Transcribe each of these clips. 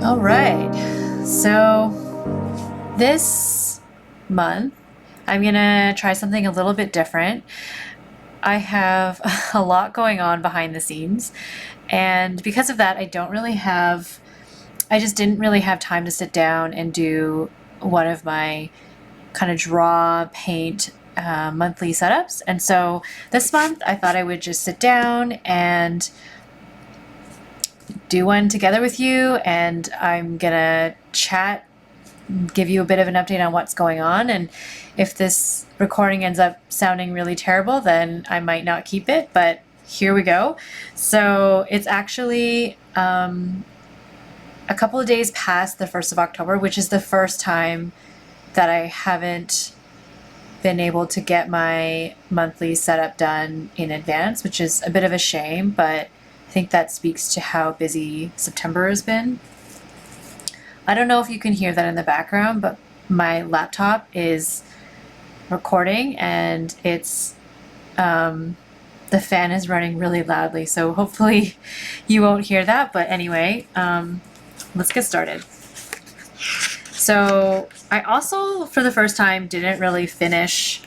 All right, so this month I'm gonna try something a little bit different. I have a lot going on behind the scenes, and because of that, I just didn't really have time to sit down and do one of my kind of draw, paint monthly setups. And so this month I thought I would just sit down and do one together with you, and I'm gonna chat, give you a bit of an update on what's going on, and if this recording ends up sounding really terrible, then I might not keep it, but here we go. So it's actually a couple of days past the 1st of October, which is the first time that I haven't been able to get my monthly setup done in advance, which is a bit of a shame, but I think that speaks to how busy September has been. I don't know if you can hear that in the background, but my laptop is recording and it's the fan is running really loudly, so hopefully you won't hear that. But anyway, let's get started. So I also, for the first time, didn't really finish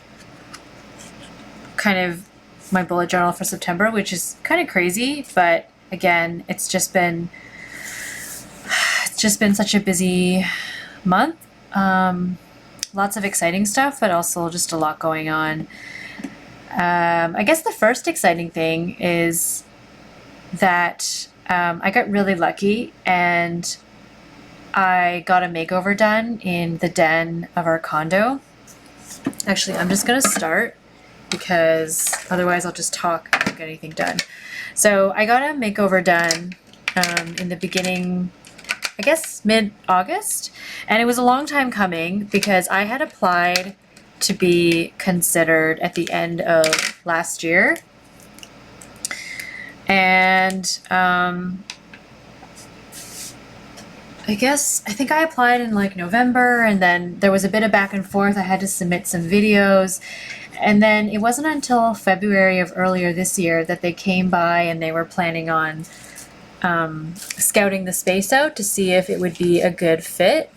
kind of my bullet journal for September, which is kind of crazy, but again, it's just been such a busy month. Lots of exciting stuff, but also just a lot going on. I guess the first exciting thing is that I got really lucky and I got a makeover done in the den of our condo. Actually, I'm just gonna start because otherwise I'll just talk and not get anything done. So I got a makeover done in the beginning, I guess mid-August, and it was a long time coming because I had applied to be considered at the end of last year, and I think I applied in like November, and then there was a bit of back and forth. I had to submit some videos, and then it wasn't until February of earlier this year that they came by and they were planning on scouting the space out to see if it would be a good fit.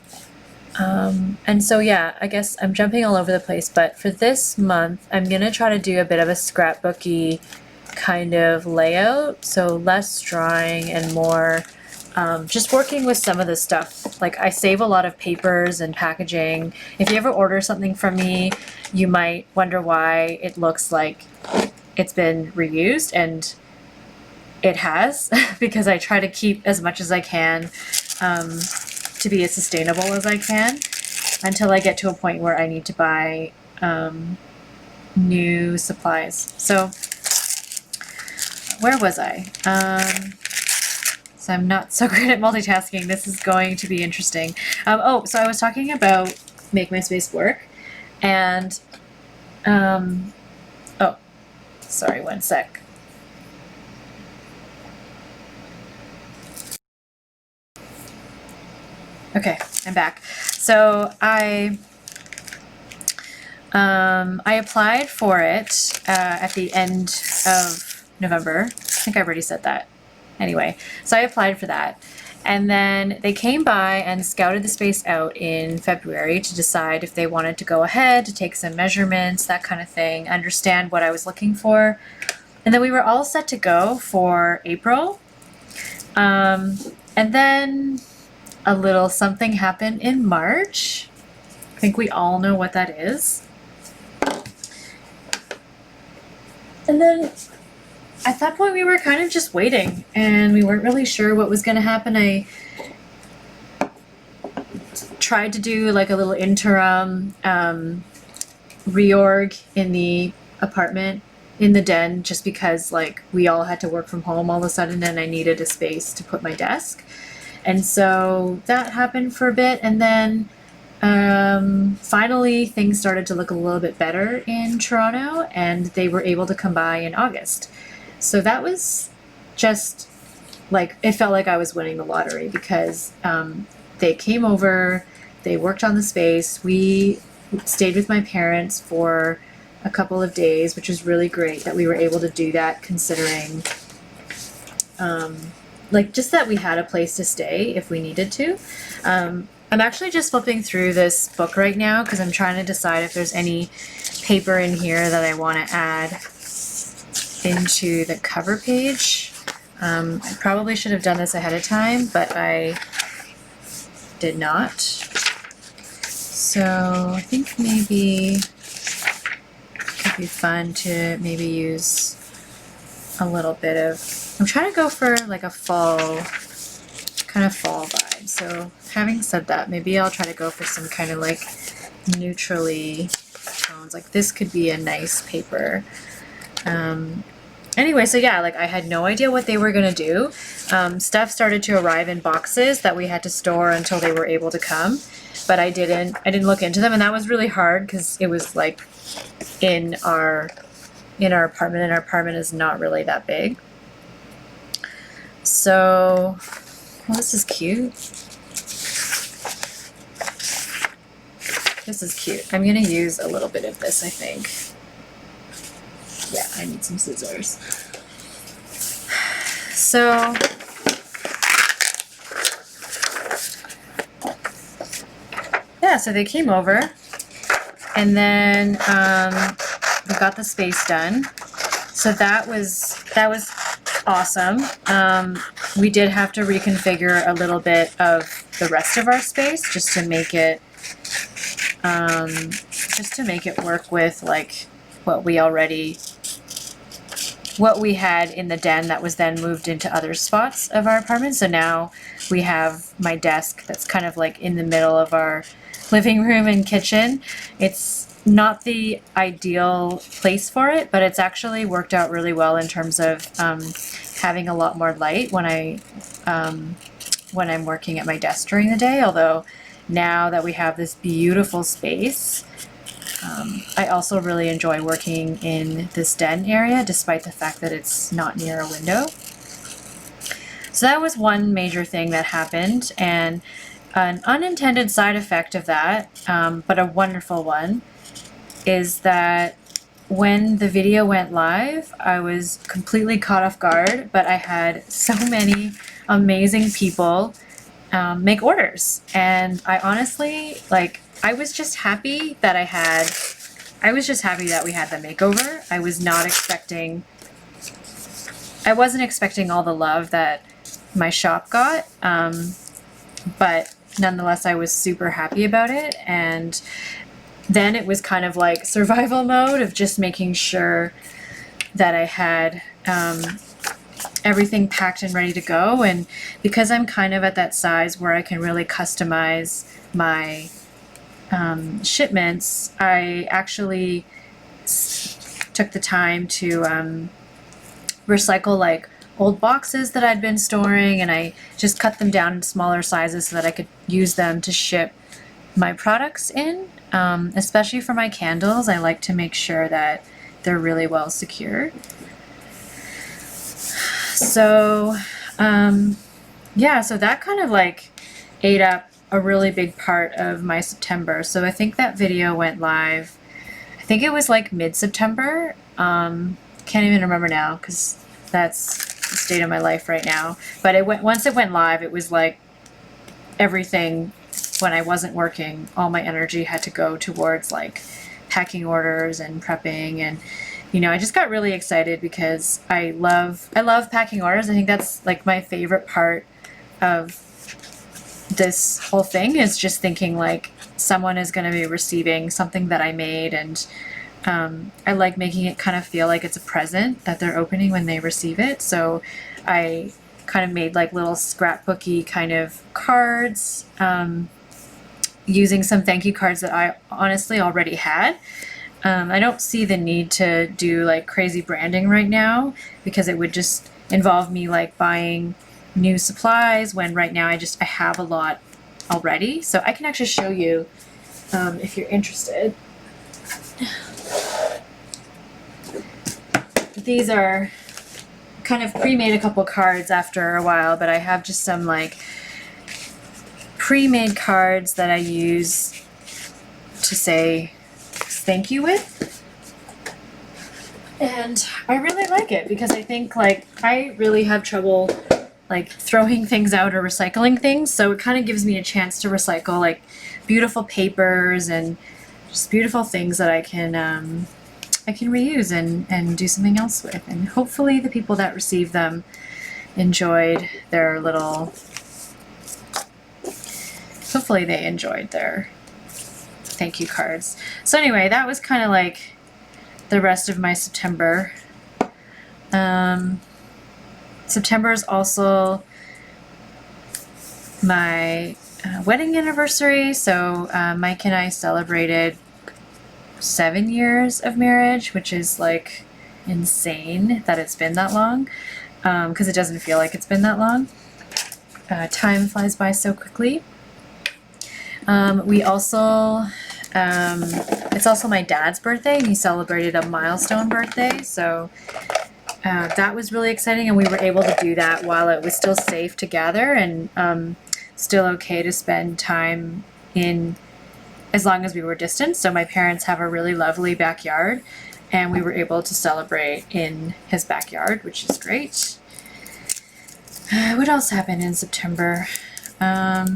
And so yeah, I guess I'm jumping all over the place, but for this month I'm gonna try to do a bit of a scrapbooky kind of layout, so less drawing and more just working with some of the stuff. Like, I save a lot of papers and packaging. If you ever order something from me, you might wonder why it looks like it's been reused, and it has because I try to keep as much as I can to be as sustainable as I can until I get to a point where I need to buy new supplies. So where was I? So I'm not so great at multitasking. This is going to be interesting. So I was talking about Make My Space Work, and oh, sorry, one sec. Okay, I'm back. So I applied for it at the end of November. I think I already said that. Anyway, so I applied for that, and then they came by and scouted the space out in February to decide if they wanted to go ahead, to take some measurements, that kind of thing, understand what I was looking for. And then we were all set to go for April. And then a little something happened in March. I think we all know what that is. And then at that point we were kind of just waiting, and we weren't really sure what was going to happen. I tried to do like a little interim reorg in the apartment, in the den, just because like we all had to work from home all of a sudden and I needed a space to put my desk. And so that happened for a bit, and then finally things started to look a little bit better in Toronto, and they were able to come by in August. So that was just like, it felt like I was winning the lottery because they came over, they worked on the space. We stayed with my parents for a couple of days, which was really great that we were able to do that, considering like just that we had a place to stay if we needed to. I'm actually just flipping through this book right now because I'm trying to decide if there's any paper in here that I want to add into the cover page. I probably should have done this ahead of time, but I did not. So I think maybe it would be fun to maybe use a little bit of, I'm trying to go for like a fall, kind of fall vibe. So having said that, maybe I'll try to go for some kind of like neutrally tones. Like this could be a nice paper. Anyway, so yeah, like I had no idea what they were gonna do. Stuff started to arrive in boxes that we had to store until they were able to come, but I didn't look into them, and that was really hard because it was like in our apartment, and our apartment is not really that big. So, well, this is cute. This is cute. I'm gonna use a little bit of this, I think. Yeah, I need some scissors. So, yeah, so they came over, and then we got the space done. So that was awesome. We did have to reconfigure a little bit of the rest of our space just to make it work with like what we had in the den that was then moved into other spots of our apartment. So now we have my desk that's kind of like in the middle of our living room and kitchen. It's not the ideal place for it, but it's actually worked out really well in terms of having a lot more light when I'm working at my desk during the day. Although now that we have this beautiful space, I also really enjoy working in this den area, despite the fact that it's not near a window. So that was one major thing that happened, and an unintended side effect of that, but a wonderful one, is that when the video went live, I was completely caught off guard, but I had so many amazing people make orders. And I honestly, like, I was just happy that we had the makeover. I wasn't expecting all the love that my shop got, but nonetheless, I was super happy about it. And then it was kind of like survival mode of just making sure that I had everything packed and ready to go. And because I'm kind of at that size where I can really customize my shipments, I actually took the time to recycle like old boxes that I'd been storing, and I just cut them down into smaller sizes so that I could use them to ship my products in. Especially for my candles, I like to make sure that they're really well secured. So yeah, so that kind of like ate up a really big part of my September. So I think that video went live, I think it was like mid-September. Can't even remember now because that's the state of my life right now. But once it went live, it was like everything. When I wasn't working, all my energy had to go towards like packing orders and prepping, and I just got really excited because I love packing orders. I think that's like my favorite part of this whole thing, is just thinking like someone is going to be receiving something that I made, and I like making it kind of feel like it's a present that they're opening when they receive it. So I kind of made like little scrapbooky kind of cards, using some thank you cards that I honestly already had. I don't see the need to do like crazy branding right now because it would just involve me like buying new supplies, when right now I have a lot already. So I can actually show you if you're interested. These are kind of pre-made a couple cards after a while, but I have just some like pre-made cards that I use to say thank you with. And I really like it because I think like I really have trouble like throwing things out or recycling things. So it kind of gives me a chance to recycle like beautiful papers and just beautiful things that I can reuse and do something else with. And hopefully the people that receive them enjoyed their little, hopefully they enjoyed their thank you cards. So anyway, that was kind of like the rest of my September. September is also my wedding anniversary. So Mike and I celebrated 7 years of marriage, which is like insane that it's been that long, because it doesn't feel like it's been that long. Time flies by so quickly. We also, it's also my dad's birthday, and he celebrated a milestone birthday, so that was really exciting, and we were able to do that while it was still safe to gather and still okay to spend time in, as long as we were distant. So my parents have a really lovely backyard, and we were able to celebrate in his backyard, which is great. What else happened in September? I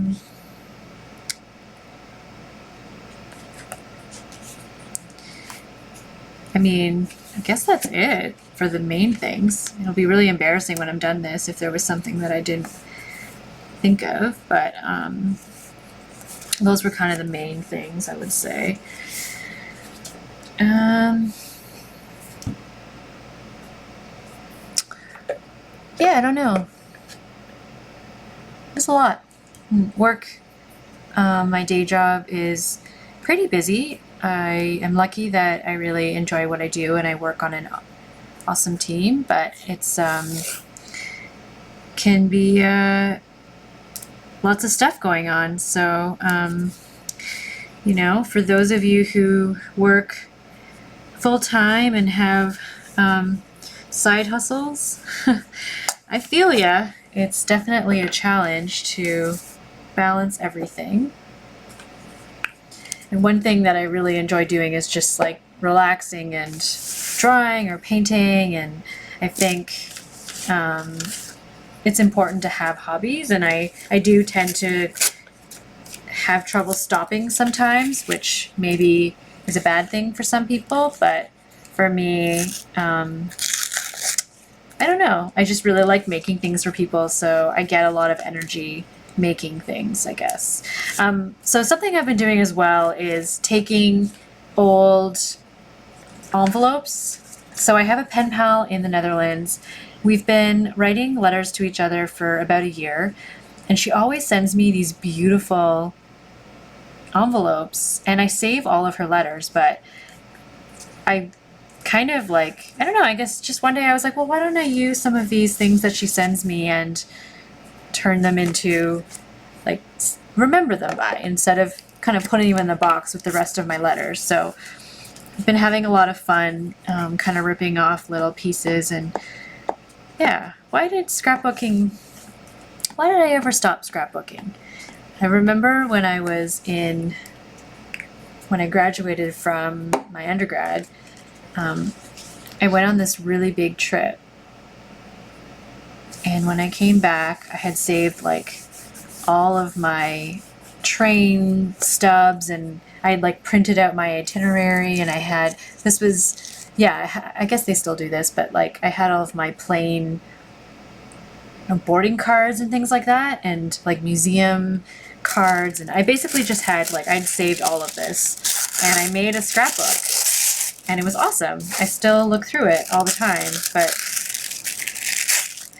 mean, I guess that's it for the main things. It'll be really embarrassing when I'm done this if there was something that I didn't think of, but those were kind of the main things, I would say. Yeah, I don't know. There's a lot. Work, my day job is pretty busy. I am lucky that I really enjoy what I do and I work on an awesome team, but it's can be lots of stuff going on. So you know, for those of you who work full-time and have side hustles, I feel ya. It's definitely a challenge to balance everything. And one thing that I really enjoy doing is just like relaxing and drawing or painting, and I think it's important to have hobbies, and I do tend to have trouble stopping sometimes, which maybe is a bad thing for some people, but for me, I don't know, I just really like making things for people, so I get a lot of energy making things, I guess. So something I've been doing as well is taking old envelopes. So I have a pen pal in the Netherlands. We've been writing letters to each other for about a year, and she always sends me these beautiful envelopes, and I save all of her letters, but I kind of like, I don't know, I guess just one day I was like, well, why don't I use some of these things that she sends me and turn them into, like, remember them by, instead of kind of putting them in the box with the rest of my letters. So I've been having a lot of fun kind of ripping off little pieces, and yeah, why did I ever stop scrapbooking? I remember when I graduated from my undergrad, I went on this really big trip. And when I came back, I had saved like all of my train stubs, and I had like printed out my itinerary, and I guess they still do this, but like I had all of my plane boarding cards and things like that, and like museum cards, and I basically just had like, I'd saved all of this, and I made a scrapbook, and it was awesome. I still look through it all the time, but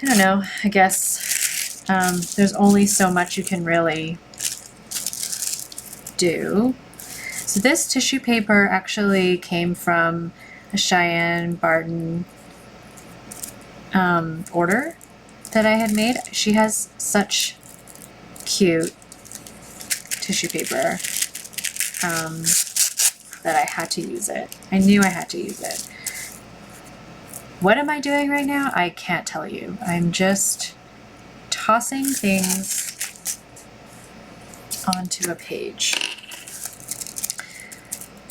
I don't know, I guess there's only so much you can really do. So this tissue paper actually came from a Cheyenne Barton order that I had made. She has such cute tissue paper that I had to use it. I knew I had to use it. What am I doing right now? I can't tell you. I'm just tossing things onto a page.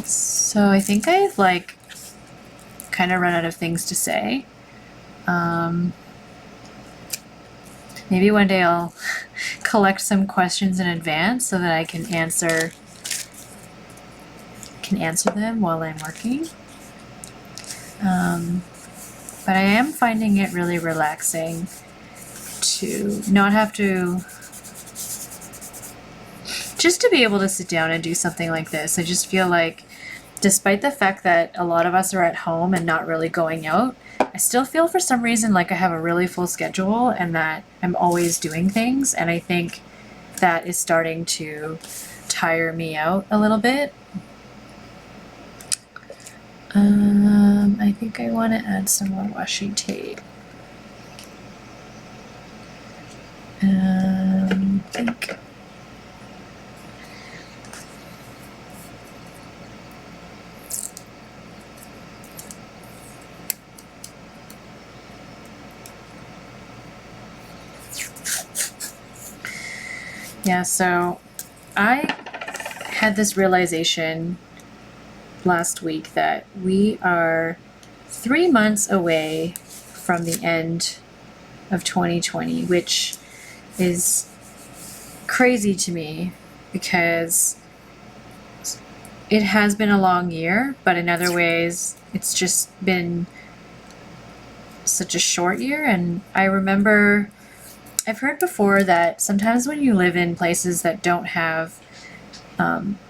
So I think I've like kind of run out of things to say. Maybe one day I'll collect some questions in advance so that I can answer them while I'm working. But I am finding it really relaxing to not have to, just to be able to sit down and do something like this. I just feel like, despite the fact that a lot of us are at home and not really going out, I still feel for some reason like I have a really full schedule and that I'm always doing things, and I think that is starting to tire me out a little bit. I think I want to add some more washi tape. I think yeah, so I had this realization last week that we are 3 months away from the end of 2020, which is crazy to me because it has been a long year, but in other ways it's just been such a short year. And I remember I've heard before that sometimes when you live in places that don't have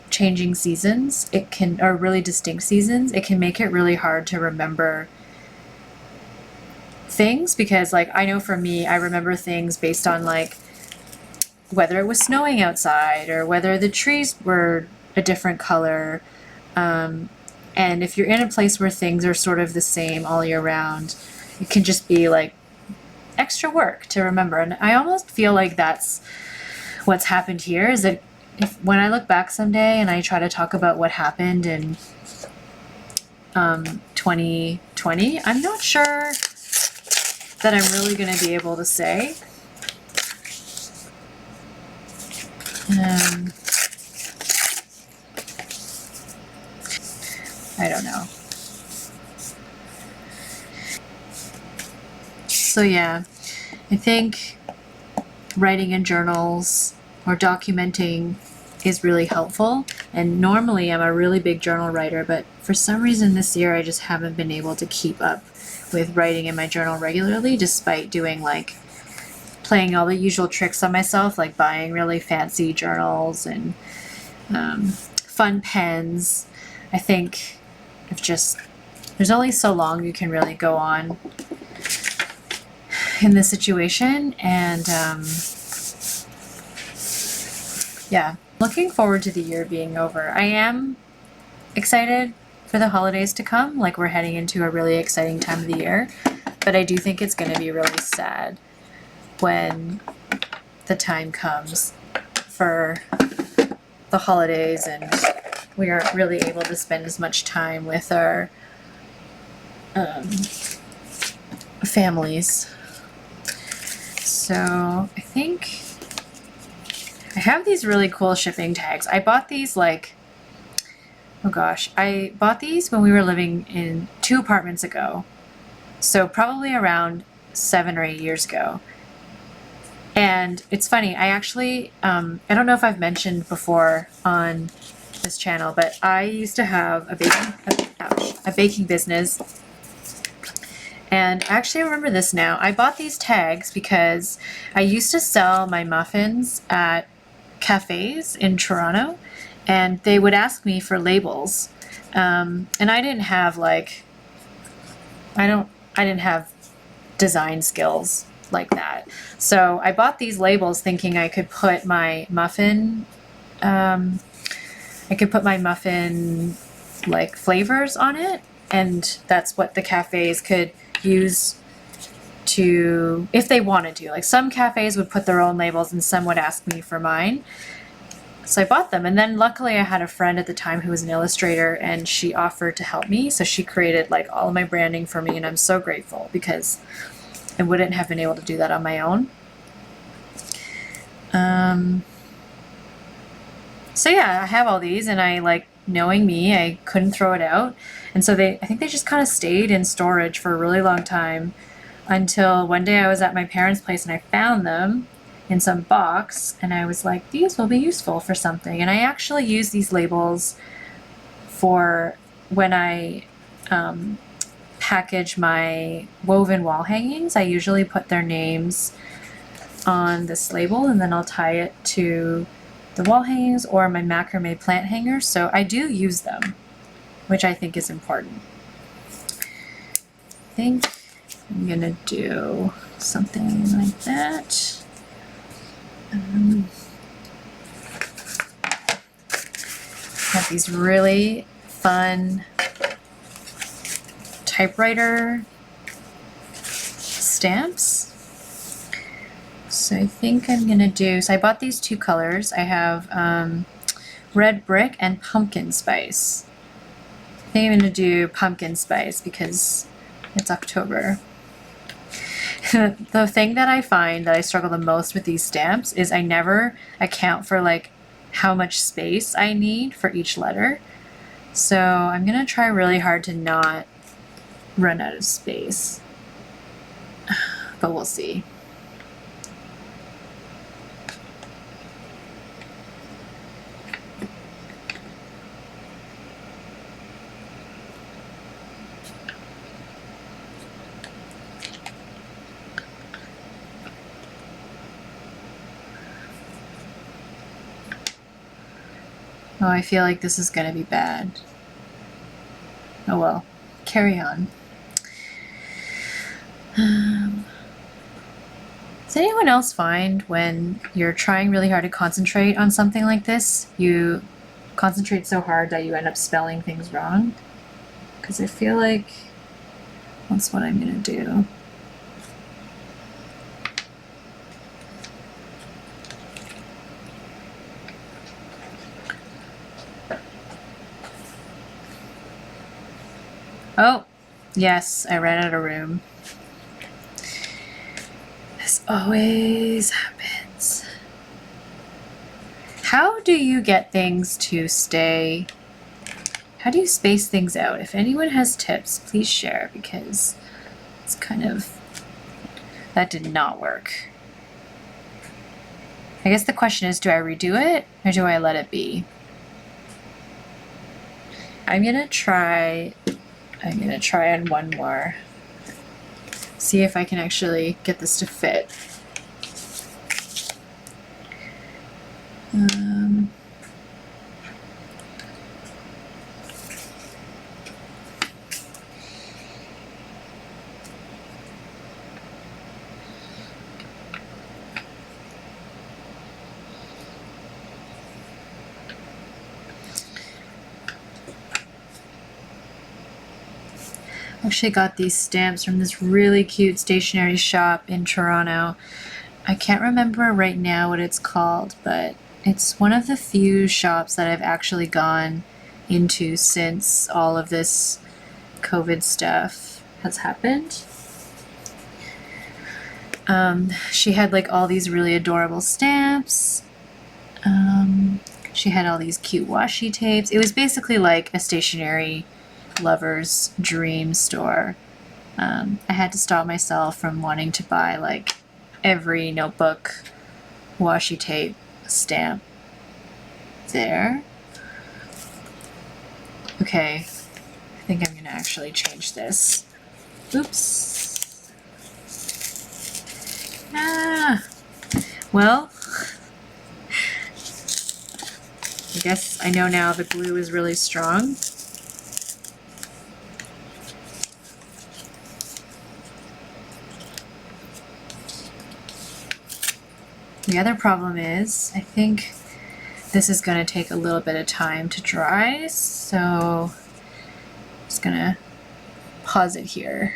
changing seasons, or really distinct seasons, it can make it really hard to remember things, because like I know for me, I remember things based on like whether it was snowing outside or whether the trees were a different color. And if you're in a place where things are sort of the same all year round, it can just be like extra work to remember. And I almost feel like that's what's happened here, is that when I look back someday and I try to talk about what happened in 2020, I'm not sure that I'm really going to be able to say. I don't know. So yeah, I think writing in journals or documenting is really helpful. And normally I'm a really big journal writer, but for some reason this year I just haven't been able to keep up with writing in my journal regularly, despite doing like playing all the usual tricks on myself, like buying really fancy journals and fun pens. I think there's only so long you can really go on in this situation. And yeah, looking forward to the year being over. I am excited for the holidays to come. Like, we're heading into a really exciting time of the year, but I do think it's going to be really sad when the time comes for the holidays and we aren't really able to spend as much time with our families. So I think I have these really cool shipping tags. I bought these I bought these when we were living in 2 apartments ago. So probably around 7 or 8 years ago. And it's funny, I actually, I don't know if I've mentioned before on this channel, but I used to have a baking business. And actually, I remember this now. I bought these tags because I used to sell my muffins at cafes in Toronto, and they would ask me for labels. And I didn't have I didn't have design skills like that. So I bought these labels thinking I could put my muffin, like flavors on it, and that's what the cafes could use to, if they wanted to. Like, some cafes would put their own labels and some would ask me for mine. So I bought them, and then luckily I had a friend at the time who was an illustrator, and she offered to help me. So she created like all of my branding for me, and I'm so grateful because I wouldn't have been able to do that on my own. So yeah, I have all these, and knowing me, I couldn't throw it out. And so I think they just kind of stayed in storage for a really long time until one day I was at my parents' place and I found them in some box, and I was like, these will be useful for something. And I actually use these labels for when I package my woven wall hangings. I usually put their names on this label, and then I'll tie it to the wall hangings or my macrame plant hangers. So I do use them, which I think is important. I think I'm gonna do something like that. Have these really fun typewriter stamps. So I think I'm gonna do, so I bought these two colors. I have red brick and pumpkin spice. I think I'm gonna do pumpkin spice because it's October. The thing that I find that I struggle the most with these stamps is I never account for like how much space I need for each letter. So I'm gonna try really hard to not run out of space, but we'll see. Oh, I feel like this is gonna be bad. Oh well, carry on. Does anyone else find when you're trying really hard to concentrate on something like this, you concentrate so hard that you end up spelling things wrong? Because I feel like that's what I'm gonna do. Oh, yes, I ran out of room. This always happens. How do you get things to stay? How do you space things out? If anyone has tips, please share, because it's kind of, that did not work. I guess the question is, do I redo it or do I let it be? I'm gonna try on one more. See if I can actually get this to fit. Actually got these stamps from this really cute stationery shop in Toronto. I can't remember right now what it's called, but it's one of the few shops that I've actually gone into since all of this COVID stuff has happened. She had like all these really adorable stamps. She had all these cute washi tapes. It was basically like a stationery lover's dream store. I had to stop myself from wanting to buy like every notebook washi tape stamp there. Okay, I think I'm gonna actually change this. Oops. Well, I guess I know now the glue is really strong. The other problem is, I think this is going to take a little bit of time to dry, so I'm just going to pause it here.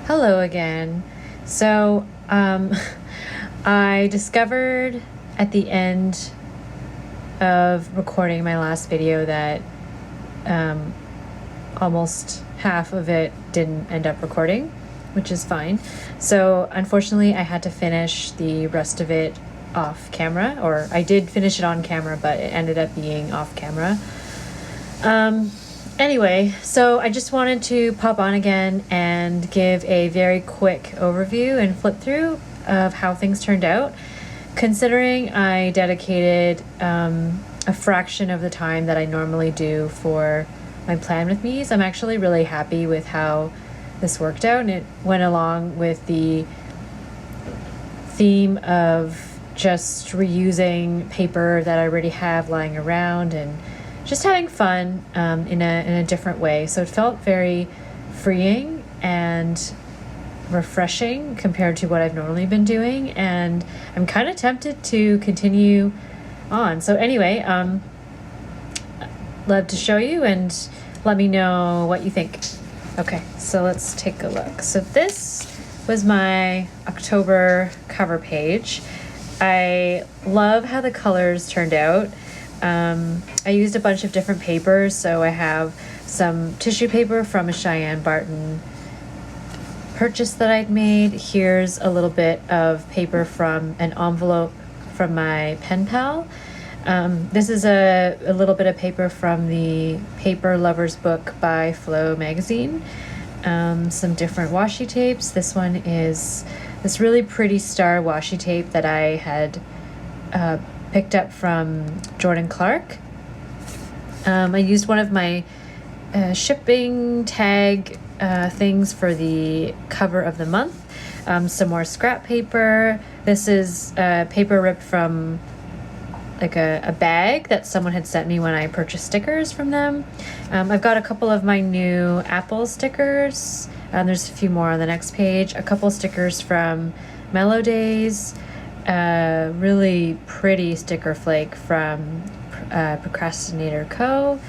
Hello again. So I discovered at the end of recording my last video that almost half of it didn't end up recording, which is fine. So unfortunately I had to finish the rest of it off camera, or I did finish it on camera, but it ended up being off camera. Anyway, so I just wanted to pop on again and give a very quick overview and flip through of how things turned out. Considering I dedicated a fraction of the time that I normally do for my plan with me's, I'm actually really happy with how this worked out, and it went along with the theme of just reusing paper that I already have lying around and just having fun in a different way. So it felt very freeing and refreshing compared to what I've normally been doing, and I'm kind of tempted to continue on. So anyway, love to show you and let me know what you think. Okay, so let's take a look. So this was my October cover page. I love how the colors turned out. I used a bunch of different papers, so I have some tissue paper from a Cheyenne Barton purchase that I'd made. Here's a little bit of paper from an envelope from my pen pal. This is a little bit of paper from the Paper Lovers book by Flow magazine. Some different washi tapes. This one is this really pretty star washi tape that I had picked up from Jordan Clark. I used one of my shipping tag things for the cover of the month. Some more scrap paper. This is paper ripped from like a bag that someone had sent me when I purchased stickers from them. I've got a couple of my new Apple stickers. There's a few more on the next page. A couple stickers from Mellow Days. Really pretty sticker flake from Procrastinator Co.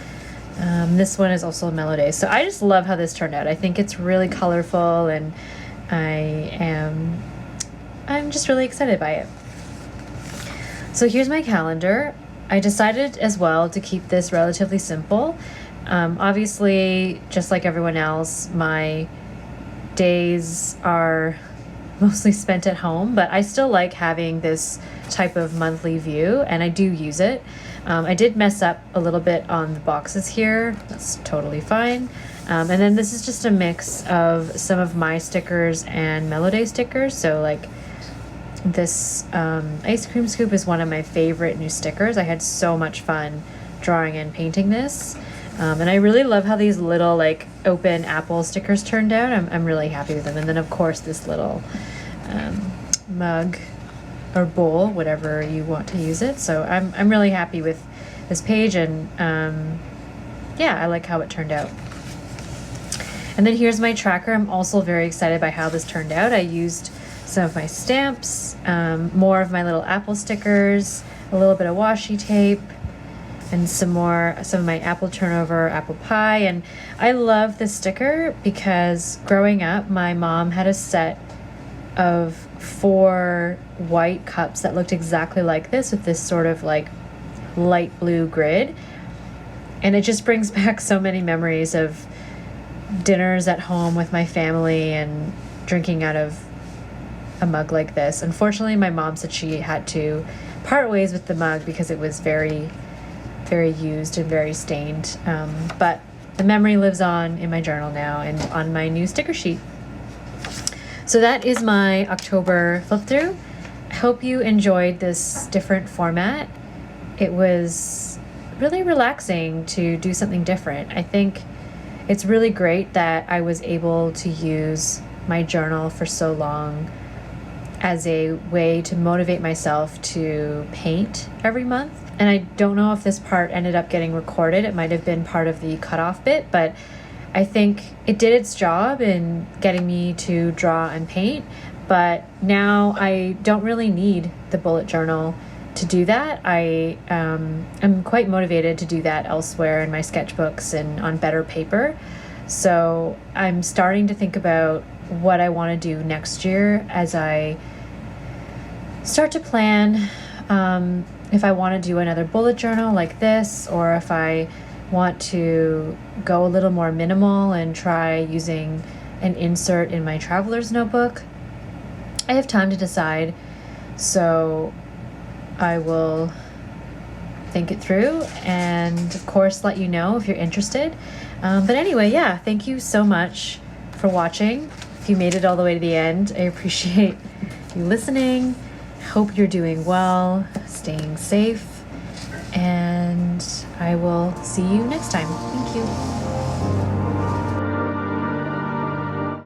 This one is also Mellow Days. So I just love how this turned out. I think it's really colorful, and I'm just really excited by it. So here's my calendar. I decided as well to keep this relatively simple. Obviously, just like everyone else, my days are mostly spent at home, but I still like having this type of monthly view, and I do use it. I did mess up a little bit on the boxes here. That's totally fine. And then this is just a mix of some of my stickers and Mellow Day stickers. So like this ice cream scoop is one of my favorite new stickers. I had so much fun drawing and painting this. And I really love how these little like open apple stickers turned out. I'm really happy with them. And then of course this little mug or bowl, whatever you want to use it. So I'm really happy with this page, and yeah, I like how it turned out. And then here's my tracker. I'm also very excited by how this turned out. I used some of my stamps, more of my little apple stickers, a little bit of washi tape, and some of my apple turnover apple pie. And I love this sticker because growing up, my mom had a set of 4 white cups that looked exactly like this, with this sort of like light blue grid. And it just brings back so many memories of dinners at home with my family and drinking out of a mug like this. Unfortunately, my mom said she had to part ways with the mug because it was very, very used and very stained. But the memory lives on in my journal now and on my new sticker sheet. So that is my October flip through. I hope you enjoyed this different format. It was really relaxing to do something different. I think it's really great that I was able to use my journal for so long as a way to motivate myself to paint every month. And I don't know if this part ended up getting recorded. It might have been part of the cutoff bit, but I think it did its job in getting me to draw and paint. But now I don't really need the bullet journal to do that. I'm quite motivated to do that elsewhere in my sketchbooks and on better paper. So I'm starting to think about what I want to do next year as I start to plan if I want to do another bullet journal like this, or if I want to go a little more minimal and try using an insert in my traveler's notebook. I have time to decide, so I will think it through and of course let you know if you're interested. But anyway, yeah, thank you so much for watching. If you made it all the way to the end, I appreciate you listening. Hope you're doing well, staying safe, and I will see you next time. Thank you.